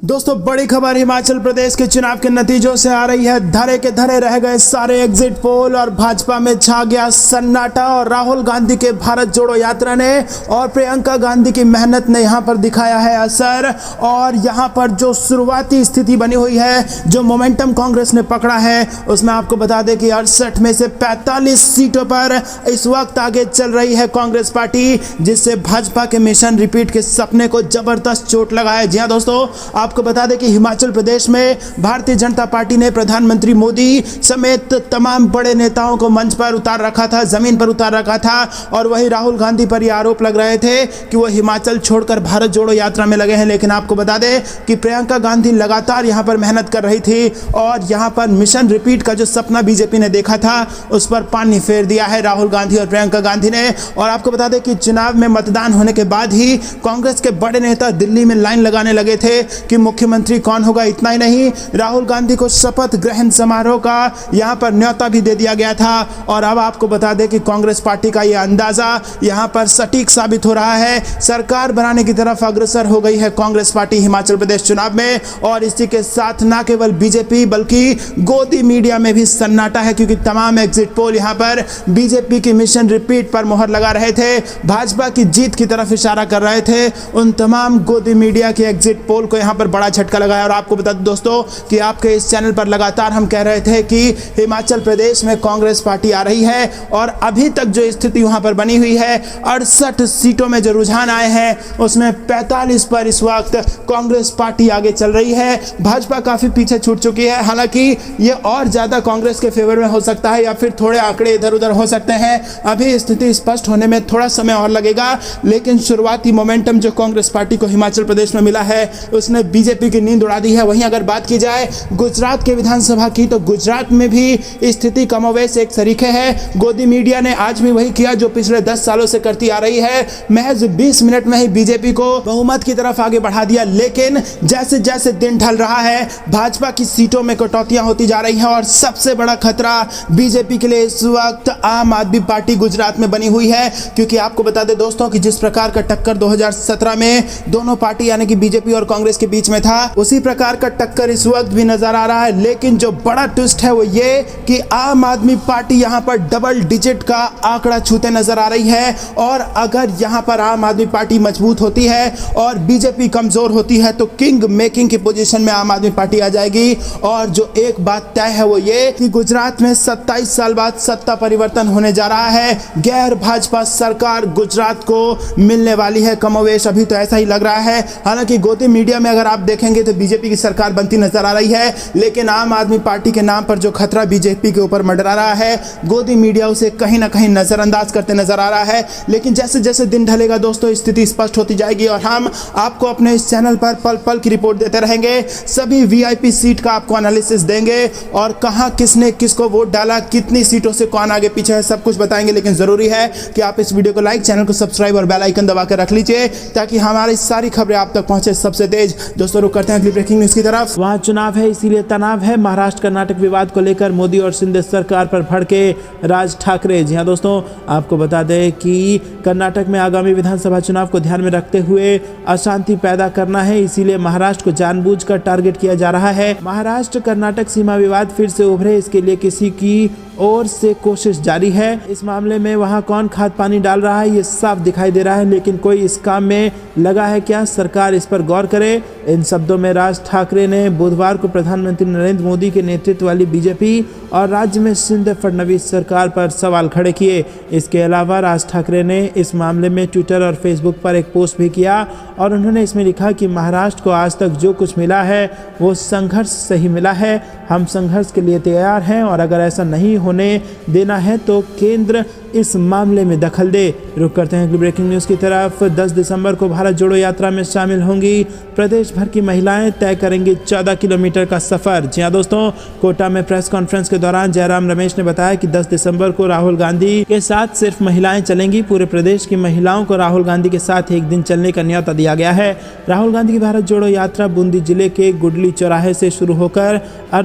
दोस्तों बड़ी खबर हिमाचल प्रदेश के चुनाव के नतीजों से आ रही है। धरे के धरे रह गए सारे एग्जिट पोल और भाजपा में छा गया सन्नाटा। और राहुल गांधी के भारत जोड़ो यात्रा ने और प्रियंका गांधी की मेहनत ने यहां पर दिखाया है असर। और यहां पर जो शुरुआती स्थिति बनी हुई है, जो मोमेंटम कांग्रेस ने पकड़ा है, उसमें आपको बता दें कि 68 में से 45 सीटों पर इस वक्त आगे चल रही है कांग्रेस पार्टी, जिससे भाजपा के मिशन रिपीट के सपने को जबरदस्त चोट लगा है। जी हाँ दोस्तों, आपको बता दें कि हिमाचल प्रदेश में भारतीय जनता पार्टी ने प्रधानमंत्री मोदी समेत तमाम बड़े नेताओं को मंच पर उतार रखा था, जमीन पर उतार रखा था। और वही राहुल गांधी पर यह आरोप लग रहे थे कि वो हिमाचल छोड़कर भारत जोड़ो यात्रा में लगे हैं। लेकिन आपको बता दें कि प्रियंका गांधी लगातार यहां पर मेहनत कर रही थी और यहां पर मिशन रिपीट का जो सपना बीजेपी ने देखा था, उस पर पानी फेर दिया है राहुल गांधी और प्रियंका गांधी ने। और आपको बता दें कि चुनाव में मतदान होने के बाद ही कांग्रेस के बड़े नेता दिल्ली में लाइन लगाने लगे थे कि मुख्यमंत्री कौन होगा। इतना ही नहीं, राहुल गांधी को शपथ ग्रहण समारोह का यहां पर न्योता भी दे दिया गया था। और अब आपको बता दें कि कांग्रेस पार्टी का यह अंदाजा यहां पर सटीक साबित हो रहा है। सरकार बनाने की तरफ अग्रसर हो गई है कांग्रेस पार्टी हिमाचल प्रदेश चुनाव में। और इसी के साथ न केवल बीजेपी बल्कि गोदी मीडिया में भी सन्नाटा है, क्योंकि तमाम एग्जिट पोल यहां पर बीजेपी की मिशन रिपीट पर मोहर लगा रहे थे, भाजपा की जीत की तरफ इशारा कर रहे थे। उन तमाम गोदी मीडिया के एग्जिट पोल को यहां पर बड़ा झटका लगा है। और आपको बता दें दोस्तों कि आपके इस चैनल पर लगातार हम कह रहे थे कि हिमाचल प्रदेश में कांग्रेस पार्टी आ रही है। और अभी तक जो स्थिति वहां पर बनी हुई है, 68 सीटों में जो रुझान आए हैं, उसमें 45 पर इस वक्त कांग्रेस पार्टी आगे चल रही है। भाजपा काफी पीछे छूट चुकी है। हालांकि ये और ज्यादा कांग्रेस के फेवर में हो सकता है या फिर थोड़े आंकड़े इधर उधर हो सकते हैं। अभी स्थिति स्पष्ट होने में थोड़ा समय और लगेगा, लेकिन शुरुआती मोमेंटम जो कांग्रेस पार्टी को हिमाचल प्रदेश में मिला है, उसने बीजेपी की नींद उड़ा दी है। वहीं अगर बात की जाए गुजरात के विधानसभा की, तो गुजरात में भी स्थिति कमोवेश एक तरीके है। गोदी मीडिया ने आज भी वही किया जो पिछले 10 सालों से करती आ रही है। महज 20 मिनट में ही बीजेपी को बहुमत की तरफ आगे बढ़ा दिया। लेकिन जैसे जैसे दिन ढल रहा है, भाजपा की सीटों में कटौतियां होती जा रही हैं। और सबसे बड़ा खतरा बीजेपी के लिए इस वक्त आम आदमी पार्टी गुजरात में बनी हुई है। क्योंकि आपको बता दें दोस्तों कि जिस प्रकार का टक्कर 2017 में दोनों पार्टी यानी कि बीजेपी और कांग्रेस के बीच में था, उसी प्रकार का टक्कर इस वक्त भी नजर आ रहा है। लेकिन जो बड़ा ट्विस्ट है वो ये कि आम आदमी पार्टी यहां पर डबल डिजिट का आंकड़ा छूते नजर आ रही है। और अगर यहां पर आम आदमी पार्टी मजबूत होती है और बीजेपी कमजोर होती है, तो किंग मेकिंग की पोजीशन में आम आदमी पार्टी आ जाएगी। और जो एक बात तय है वो ये कि गुजरात में 27 साल बाद सत्ता परिवर्तन होने जा रहा है। गैर भाजपा सरकार गुजरात को मिलने वाली है कमोवेश, अभी तो ऐसा ही लग रहा है। हालांकि गोदी मीडिया में अगर आप देखेंगे तो बीजेपी की सरकार बनती नजर आ रही है, लेकिन आम आदमी पार्टी के नाम पर जो खतरा बीजेपी के ऊपर मंडरा रहा है, गोदी मीडिया उसे कहीं ना कहीं नजरअंदाज करते नजर आ रहा है। लेकिन जैसे जैसे दिन ढलेगा दोस्तों, स्थिति स्पष्ट होती जाएगी और हम आपको अपने इस चैनल पर पल पल की रिपोर्ट देते रहेंगे। सभी वीआईपी सीट का आपको एनालिसिस देंगे और कहां किसने किसको वोट डाला, कितनी सीटों से कौन आगे पीछे है, सब कुछ बताएंगे। लेकिन जरूरी है कि आप इस वीडियो को लाइक, चैनल को सब्सक्राइब और बेल आइकन दबा कर रख लीजिए, ताकि हमारी सारी खबरें आप तक पहुंचे सबसे तेज। दोस्तों रुक करते हैं अगली ब्रेकिंग न्यूज की तरफ। वहां चुनाव है इसीलिए तनाव है। महाराष्ट्र कर्नाटक विवाद को लेकर मोदी और शिंदे सरकार पर भड़के राज ठाकरे। जी हां दोस्तों, आपको बता दें कि कर्नाटक में आगामी विधानसभा चुनाव को ध्यान में रखते हुए अशांति पैदा करना है, इसीलिए महाराष्ट्र को जानबूझकर टारगेट किया जा रहा है। महाराष्ट्र कर्नाटक सीमा विवाद फिर से उभरे, इसके लिए किसी की ओर से कोशिश जारी है। इस मामले में वहां कौन खाद पानी डाल रहा है ये साफ दिखाई दे रहा है, लेकिन कोई इस काम में लगा है क्या? सरकार इस पर गौर करे। इन शब्दों में राज ठाकरे ने बुधवार को प्रधानमंत्री नरेंद्र मोदी के नेतृत्व वाली बीजेपी और राज्य में शिंदे फडणवीस सरकार पर सवाल खड़े किए। इसके अलावा राज ठाकरे ने इस मामले में ट्विटर और फेसबुक पर एक पोस्ट भी किया और उन्होंने इसमें लिखा कि महाराष्ट्र को आज तक जो कुछ मिला है वो संघर्ष से ही मिला है। हम संघर्ष के लिए तैयार हैं और अगर ऐसा नहीं होने देना है तो केंद्र इस मामले में दखल दे। रुक करते हैं अगली ब्रेकिंग न्यूज़ की तरफ। 10 दिसंबर को भारत जोड़ो यात्रा में शामिल होंगी प्रदेश भर की महिलाएं, तय करेंगी 14 किलोमीटर का सफर। जी हाँ दोस्तों, कोटा में प्रेस कॉन्फ्रेंस के दौरान जयराम रमेश ने बताया कि 10 दिसंबर को राहुल गांधी के साथ सिर्फ महिलाएं चलेंगी। पूरे प्रदेश की महिलाओं को राहुल गांधी के साथ एक दिन चलने का न्योता दिया गया है। राहुल गांधी की भारत जोड़ो यात्रा बूंदी जिले के गुडली चौराहे से शुरू होकर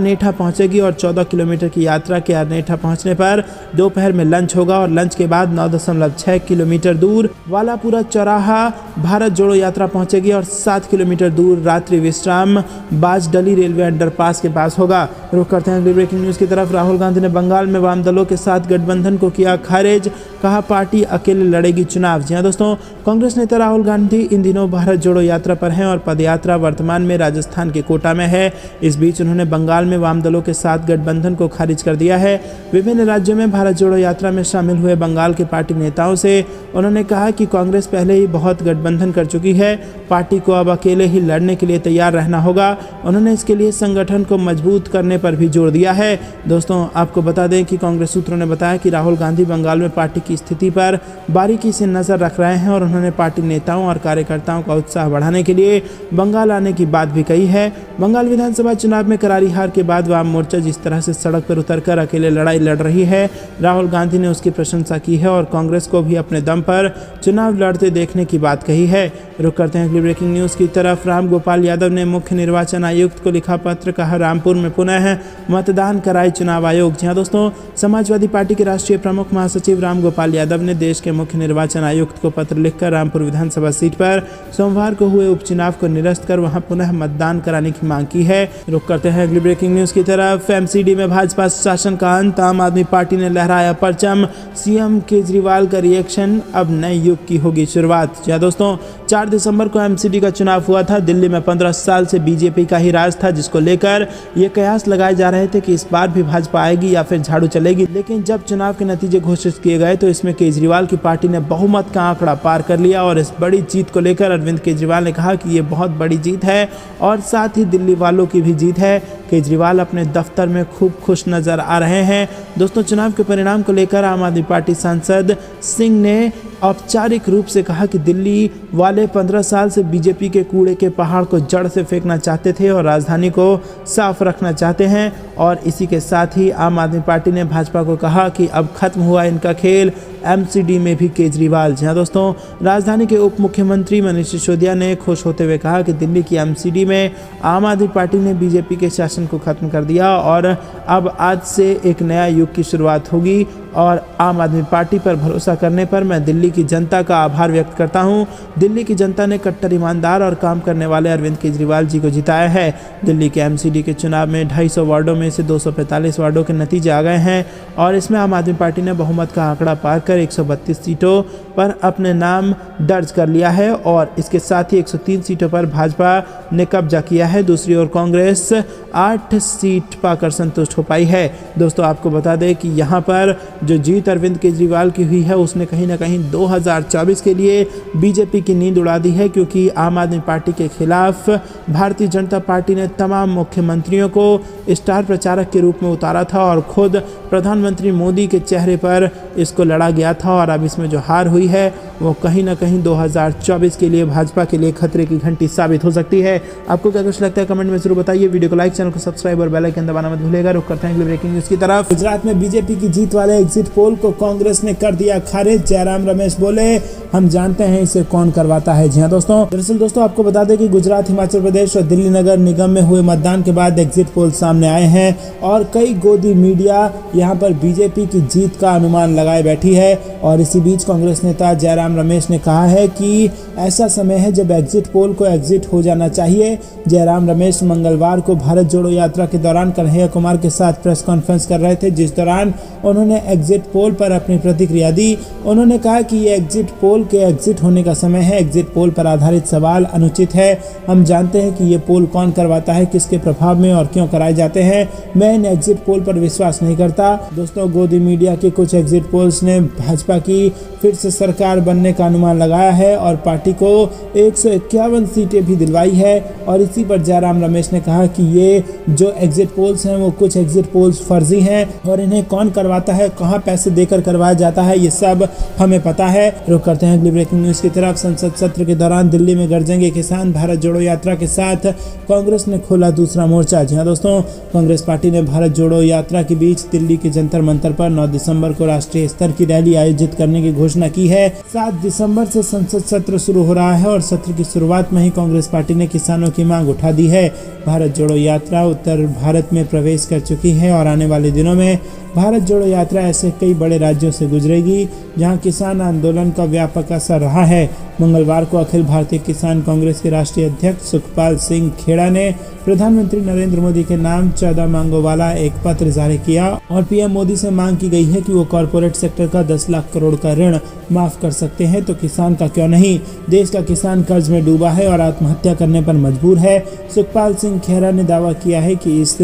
अरनेठा पहुंचेगी और 14 किलोमीटर की यात्रा के अरनेठा पहुंचने पर दोपहर में लंच होगा और लंच के बाद 9.6 किलोमीटर दूर वालापुरा चौराहा भारत जोड़ो यात्रा पहुंचेगी और 7 किलोमीटर दूर रात्रि विश्राम बाजडली रेलवे अंडरपास के पास होगा। रुक करते हैं अगली ब्रेकिंग न्यूज की तरफ। राहुल गांधी ने बंगाल में वाम दलों के साथ गठबंधन को किया खारिज, कहा पार्टी अकेले लड़ेगी चुनाव। जी हां दोस्तों, कांग्रेस नेता राहुल गांधी इन दिनों भारत जोड़ो यात्रा पर हैं और पदयात्रा वर्तमान में राजस्थान के कोटा में है। इस बीच उन्होंने बंगाल में वाम दलों के साथ गठबंधन को खारिज कर दिया है। विभिन्न राज्यों में भारत जोड़ो यात्रा में शामिल हुए बंगाल के पार्टी नेताओं से उन्होंने कहा कि कांग्रेस पहले ही बहुत गठबंधन कर चुकी है, पार्टी को अब अकेले ही लड़ने के लिए तैयार रहना होगा। उन्होंने इसके लिए संगठन को मजबूत करने पर भी जोर दिया है। दोस्तों, आपको बता दें कि कांग्रेस सूत्रों ने बताया कि राहुल गांधी बंगाल में पार्टी की स्थिति पर बारीकी से नजर रख रहे हैं और उन्होंने पार्टी नेताओं और कार्यकर्ताओं का उत्साह बढ़ाने के लिए बंगाल आने की बात भी कही है। बंगाल विधानसभा चुनाव में करारी हार के बाद वाम मोर्चा जिस तरह से सड़क पर उतरकर अकेले लड़ाई लड़ रही है, राहुल गांधी ने उसकी प्रशंसा की है और कांग्रेस को भी अपने दम पर चुनाव लड़ते देखने की बात कही है। रुक करते हैं अगली ब्रेकिंग न्यूज की तरफ। राम गोपाल यादव ने मुख्य निर्वाचन आयुक्त को लिखा पत्र, कहा रामपुर में पुनः मतदान कराए चुनाव आयोग। जी हां दोस्तों, समाजवादी पार्टी के राष्ट्रीय प्रमुख महासचिव राम गोपाल यादव ने देश के मुख्य निर्वाचन आयुक्त को पत्र लिखकर रामपुर विधानसभा सीट पर सोमवार को हुए उपचुनाव को निरस्त कर वहां पुनः मतदान कराने की मांग की है। रुक करते हैं अगली ब्रेकिंग न्यूज की तरफ। एमसीडी में भाजपा शासन का अंत, आम आदमी पार्टी ने लहराया परचम, सीएम केजरीवाल का रिएक्शन, अब नए युग की होगी शुरुआत। जी हां दोस्तों, 4 दिसंबर को एमसीडी का चुनाव हुआ था। दिल्ली में 15 साल से बीजेपी का ही राज था, जिसको लेकर ये कयास लगाए जा रहे थे कि इस बार भी भाजपा आएगी या फिर झाड़ू चलेगी। लेकिन जब चुनाव के नतीजे घोषित किए गए तो इसमें केजरीवाल की पार्टी ने बहुमत का आंकड़ा पार कर लिया और इस बड़ी जीत को लेकर अरविंद केजरीवाल ने कहा कि ये बहुत बड़ी जीत है और साथ ही दिल्ली वालों की भी जीत है। केजरीवाल अपने दफ्तर में खूब खुश नजर आ रहे हैं। दोस्तों, चुनाव के परिणाम को लेकर आम आदमी पार्टी सांसद सिंह ने औपचारिक रूप से कहा कि दिल्ली वाले 15 साल से बीजेपी के कूड़े के पहाड़ को जड़ से फेंकना चाहते थे और राजधानी को साफ रखना चाहते हैं। और इसी के साथ ही आम आदमी पार्टी ने भाजपा को कहा कि अब खत्म हुआ इनका खेल, एमसीडी में भी केजरीवाल। जी हां दोस्तों, राजधानी के उप मुख्यमंत्री मनीष सिसोदिया ने खुश होते हुए कहा कि दिल्ली की एमसीडी में आम आदमी पार्टी ने बीजेपी के शासन को खत्म कर दिया और अब आज से एक नया युग की शुरुआत होगी। और आम आदमी पार्टी पर भरोसा करने पर मैं दिल्ली की जनता का आभार व्यक्त करता हूं। दिल्ली की जनता ने कट्टर ईमानदार और काम करने वाले अरविंद केजरीवाल जी को जिताया है। दिल्ली के एमसीडी के चुनाव में 250 वार्डों में से 245 वार्डों के नतीजे आ गए हैं और इसमें आम आदमी पार्टी ने बहुमत का आंकड़ा पार कर 132 सीटों पर अपने नाम दर्ज कर लिया है और इसके साथ ही 103 सीटों पर भाजपा ने कब्जा किया है। दूसरी ओर कांग्रेस 8 सीट पाकर संतुष्ट हो पाई है। दोस्तों, आपको बता दें कि यहाँ पर जो जीत अरविंद केजरीवाल की हुई है उसने कहीं ना कहीं 2024 के लिए बीजेपी की नींद उड़ा दी है, क्योंकि आम आदमी पार्टी के खिलाफ भारतीय जनता पार्टी ने तमाम मुख्यमंत्रियों को स्टार प्रचारक के रूप में उतारा था और खुद प्रधानमंत्री मोदी के चेहरे पर इसको लड़ा गया था। और अब इसमें जो हार हुई है वो कहीं ना कहीं 2024 के लिए भाजपा के लिए खतरे की घंटी साबित हो सकती है। आपको क्या कुछ लगता है कमेंट में जरूर बताइए। वीडियो को लाइक, चैनल को सब्सक्राइब और बेल आइकन दबाना मत भूलिएगा। रुक करते हैं अगली ब्रेकिंग न्यूज की तरफ। गुजरात में बीजेपी की जीत वाले एग्जिट पोल को कांग्रेस ने कर दिया खारिज। जयराम रमेश बोले, हम जानते हैं इसे कौन करवाता है। जी हां दोस्तों, दरअसल दोस्तों आपको बता दें कि गुजरात, हिमाचल प्रदेश और दिल्ली नगर निगम में हुए मतदान के बाद एग्जिट पोल सामने आए हैं और कई गोदी मीडिया यहां पर बीजेपी की जीत का अनुमान लगाए बैठी है। और इसी बीच कांग्रेस नेता जयराम रमेश ने कहा है कि ऐसा समय है जब एग्जिट पोल को एग्जिट हो जाना चाहिए। जयराम रमेश मंगलवार को भारत जोड़ो यात्रा के दौरान कन्हैया कुमार के साथ प्रेस कॉन्फ्रेंस कर रहे थे, जिस दौरान उन्होंने एग्जिट पोल पर अपनी प्रतिक्रिया दी। उन्होंने कहा कि ये एग्जिट पोल के एग्जिट होने का समय है। एग्जिट पोल पर आधारित सवाल अनुचित है। हम जानते हैं कि ये पोल कौन करवाता है, किसके प्रभाव में और क्यों कराए जाते हैं। मैं इन एग्जिट पोल पर विश्वास नहीं करता। दोस्तों, गोदी मीडिया के कुछ एग्जिट पोल्स ने भाजपा की फिर से सरकार बनने का अनुमान लगाया है और पार्टी को 151 सीटें भी दिलवाई है। और इसी पर जयराम रमेश ने कहा कि ये जो एग्जिट पोल्स हैं वो कुछ एग्जिट पोल्स फर्जी हैं और इन्हें कौन करवाता है, कहां पैसे देकर करवाया जाता है, ये सब हमें पता है। रुक करते हैं अगली ब्रेकिंग न्यूज की तरफ। संसद सत्र के दौरान दिल्ली में गरजेंगे किसान। भारत जोड़ो यात्रा के साथ कांग्रेस ने खोला दूसरा मोर्चा। जी हां दोस्तों, कांग्रेस पार्टी ने भारत जोड़ो यात्रा के बीच दिल्ली दिल्ली के जंतर मंतर पर 9 दिसंबर को राष्ट्रीय स्तर की रैली आयोजित करने की घोषणा की है। 7 दिसंबर से संसद सत्र शुरू हो रहा है और सत्र की शुरुआत में ही कांग्रेस पार्टी ने किसानों की मांग उठा दी है। भारत जोड़ो यात्रा उत्तर भारत में प्रवेश कर चुकी है और आने वाले दिनों में भारत जोड़ो यात्रा ऐसे कई बड़े राज्यों से गुजरेगी जहां किसान आंदोलन का व्यापक असर रहा है। मंगलवार को अखिल भारतीय किसान कांग्रेस के राष्ट्रीय अध्यक्ष सुखपाल सिंह खेड़ा ने प्रधानमंत्री नरेंद्र मोदी के नाम 14 मांगों वाला एक पत्र जारी किया और पीएम मोदी से मांग की गई है कि वो कॉरपोरेट सेक्टर का 10 लाख करोड़ का ऋण माफ कर सकते हैं तो किसान का क्यों नहीं। देश का किसान कर्ज में डूबा है और आत्महत्या करने पर मजबूर है। सुखपाल सिंह खेड़ा ने दावा किया है कि इस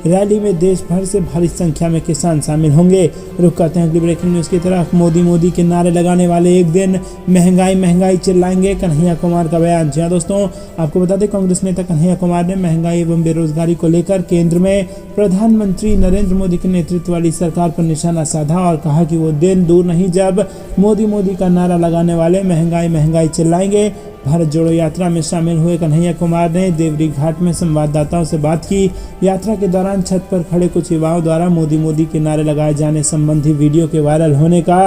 रैली में देश भर से भारी संख्या में किसान शामिल होंगे। रुक करते हैं अगली ब्रेकिंग न्यूज की तरफ। मोदी मोदी के नारे लगाने वाले एक दिन महंगाई महंगाई चिल्लाएंगे, कन्हैया कुमार का बयान। जी दोस्तों, आपको बता दें कांग्रेस नेता कन्हैया कुमार ने महंगाई एवं बेरोजगारी को लेकर केंद्र में प्रधानमंत्री नरेंद्र मोदी के नेतृत्व वाली सरकार पर निशाना साधा और कहा कि वो दिन दूर नहीं जब मोदी मोदी का नारा लगाने वाले महंगाई महंगाई चिल्लाएंगे। भारत जोड़ो यात्रा में शामिल हुए कन्हैया कुमार ने देवरी घाट में संवाददाताओं से बात की। यात्रा के दौरान छत पर खड़े कुछ युवाओं द्वारा मोदी मोदी के नारे लगाए जाने संबंधी वीडियो के वायरल होने का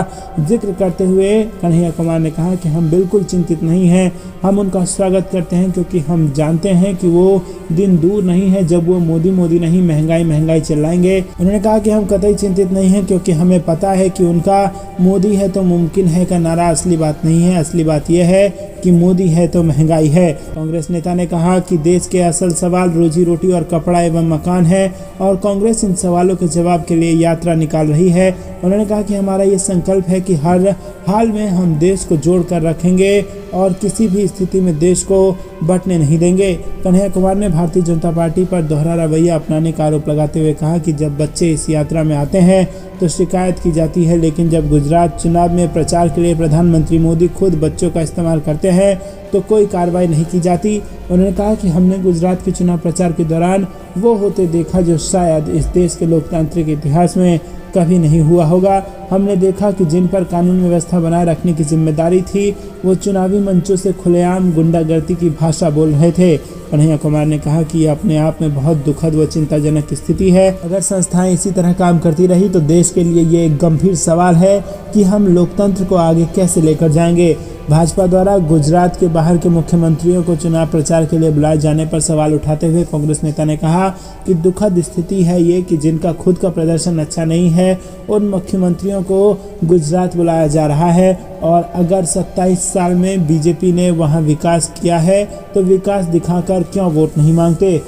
जिक्र करते हुए कन्हैया कुमार ने कहा कि हम बिल्कुल चिंतित नहीं हैं, हम उनका स्वागत करते हैं क्योंकि हम जानते हैं कि वो दिन दूर नहीं है जब वो मोदी मोदी नहीं महंगाई महंगाई चिल्लाएंगे। उन्होंने कहा कि हम कतई चिंतित नहीं हैं क्योंकि हमें पता है कि उनका मोदी है तो मुमकिन है का नारा असली बात नहीं है, असली बात यह है कि मोदी है तो महंगाई है। कांग्रेस नेता ने कहा कि देश के असल सवाल रोजी रोटी और कपड़ा एवं मकान है और कांग्रेस इन सवालों के जवाब के लिए यात्रा निकाल रही है। उन्होंने कहा कि हमारा ये संकल्प है कि हर हाल में हम देश को जोड़ कर रखेंगे और किसी भी स्थिति में देश को बंटने नहीं देंगे। कन्हैया कुमार ने भारतीय जनता पार्टी पर दोहरा रवैया अपनाने का आरोप लगाते हुए कहा कि जब बच्चे इस यात्रा में आते हैं तो शिकायत की जाती है, लेकिन जब गुजरात चुनाव में प्रचार के लिए प्रधानमंत्री मोदी खुद बच्चों का इस्तेमाल करते हैं तो कोई कार्रवाई नहीं की जाती। उन्होंने कहा कि हमने गुजरात के चुनाव प्रचार के दौरान वो होते देखा जो शायद इस देश के लोकतांत्रिक इतिहास में कभी नहीं हुआ होगा। हमने देखा कि जिन पर कानून व्यवस्था बनाए रखने की जिम्मेदारी थी वो चुनावी मंचों से खुलेआम गुंडागर्दी की भाषा बोल रहे थे। कन्हैया कुमार ने कहा कि यह अपने आप में बहुत दुखद व चिंताजनक स्थिति है। अगर संस्थाएं इसी तरह काम करती रही तो देश के लिए ये एक गंभीर सवाल है कि हम लोकतंत्र को आगे कैसे लेकर जाएंगे। भाजपा द्वारा गुजरात के बाहर के मुख्यमंत्रियों को चुनाव प्रचार के लिए बुलाए जाने पर सवाल उठाते हुए कांग्रेस नेता ने कहा कि दुखद स्थिति है ये कि जिनका खुद का प्रदर्शन अच्छा नहीं है उन मुख्यमंत्रियों को गुजरात बुलाया जा रहा है और अगर 27 साल में बीजेपी ने वहां विकास किया है तो विकास दिखाकर क्यों वोट नहीं मांगते।